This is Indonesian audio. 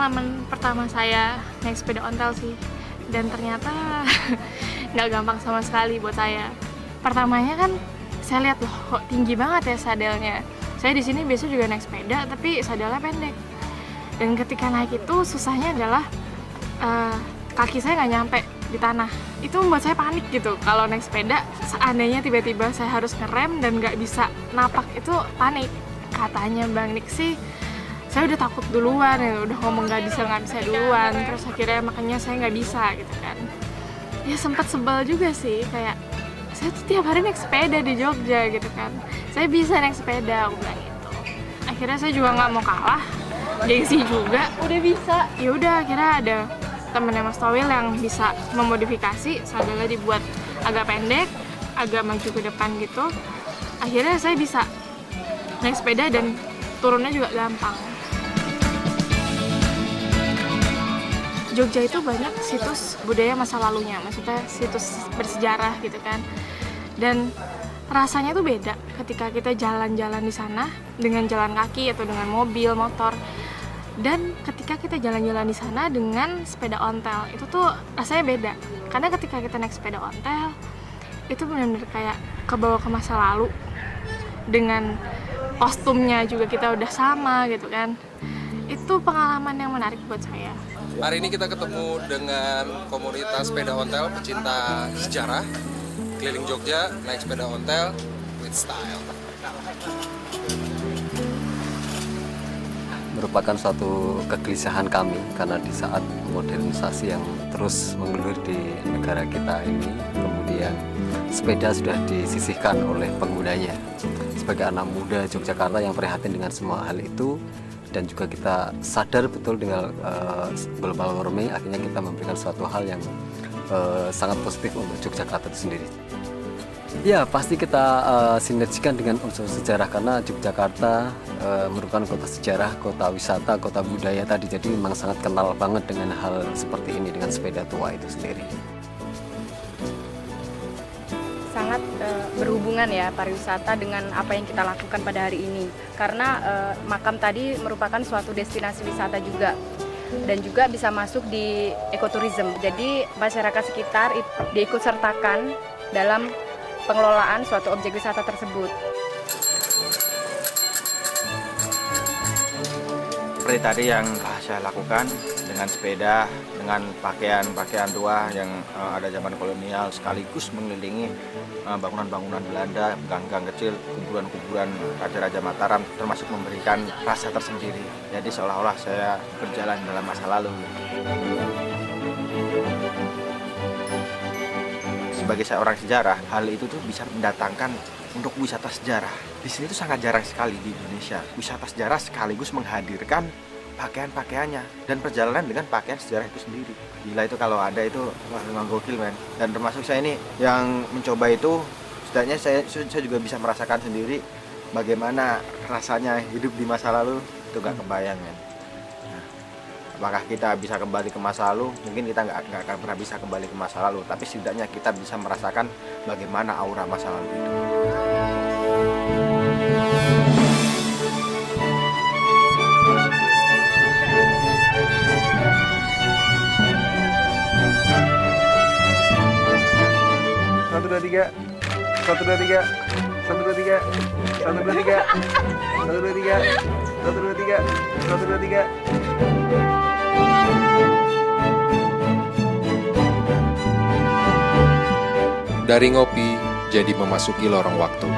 pengalaman pertama saya naik sepeda ontel sih, dan ternyata nggak gampang sama sekali buat saya. Pertamanya kan saya lihat loh, kok tinggi banget ya sadelnya. Saya di sini biasa juga naik sepeda, tapi sadelnya pendek. Dan ketika naik itu susahnya adalah kaki saya nggak nyampe di tanah. Itu membuat saya panik gitu. Kalau naik sepeda, seandainya tiba-tiba saya harus ngerem dan nggak bisa napak, itu panik. Katanya Bang Nick sih, saya udah takut duluan ya, udah ngomong nggak bisa duluan. Terus akhirnya makanya saya nggak bisa gitu kan. Ya sempat sebel juga sih, kayak saya tuh tiap hari naik sepeda di Jogja gitu kan. Saya bisa naik sepeda, aku bilang gitu. Akhirnya saya juga nggak mau kalah, gengsi juga. Udah bisa. Ya udah, akhirnya ada temennya Mas Towil yang bisa memodifikasi sadelnya dibuat agak pendek, agak maju ke depan gitu. Akhirnya saya bisa naik sepeda dan turunnya juga gampang. Jogja itu banyak situs budaya masa lalunya, maksudnya situs bersejarah gitu kan. Dan rasanya tuh beda ketika kita jalan-jalan di sana dengan jalan kaki atau dengan mobil, motor. Dan ketika kita jalan-jalan di sana dengan sepeda ontel, itu tuh rasanya beda. Karena ketika kita naik sepeda ontel, itu benar-benar kayak kebawa ke masa lalu. Dengan kostumnya juga kita udah sama gitu kan. Itu pengalaman yang menarik buat saya. Hari ini kita ketemu dengan komunitas sepeda ontel pecinta sejarah keliling Jogja naik sepeda ontel with style. Merupakan suatu kegelisahan kami karena di saat modernisasi yang terus menggelulir di negara kita ini, kemudian sepeda sudah disisihkan oleh penggunanya. Sebagai anak muda Yogyakarta yang prihatin dengan semua hal itu, dan juga kita sadar betul dengan global warming, akhirnya kita memberikan suatu hal yang sangat positif untuk Yogyakarta itu sendiri. Ya, pasti kita sinergikan dengan unsur sejarah karena Yogyakarta merupakan kota sejarah, kota wisata, kota budaya tadi. Jadi memang sangat kenal banget dengan hal seperti ini, dengan sepeda tua itu sendiri. Sangat berhubungan ya pariwisata dengan apa yang kita lakukan pada hari ini, karena makam tadi merupakan suatu destinasi wisata juga dan juga bisa masuk di ekoturism. Jadi masyarakat sekitar diikut sertakan dalam pengelolaan suatu objek wisata tersebut. Seperti tadi yang saya lakukan dengan sepeda, dengan pakaian tua yang ada zaman kolonial, sekaligus mengelilingi bangunan-bangunan Belanda, gang-gang kecil, kuburan-kuburan Raja-Raja Mataram, termasuk memberikan rasa tersendiri. Jadi seolah-olah saya berjalan dalam masa lalu. Sebagai seorang sejarah, hal itu tuh bisa mendatangkan untuk wisata sejarah. Di sini tuh sangat jarang sekali di Indonesia. Wisata sejarah sekaligus menghadirkan pakaian-pakaiannya dan perjalanan dengan pakaian sejarah itu sendiri. Gila itu kalau ada itu, wah memang gokil men. Dan termasuk saya ini yang mencoba itu, setidaknya saya juga bisa merasakan sendiri bagaimana rasanya hidup di masa lalu. Itu gak kebayang men. Nah, apakah kita bisa kembali ke masa lalu? Mungkin kita nggak akan pernah bisa kembali ke masa lalu, tapi setidaknya kita bisa merasakan bagaimana aura masa lalu itu. Satu dua tiga, satu dua tiga, satu dua tiga, satu dua tiga, satu dua tiga, satu dua tiga, satu dua tiga. Dari ngopi jadi memasuki lorong waktu.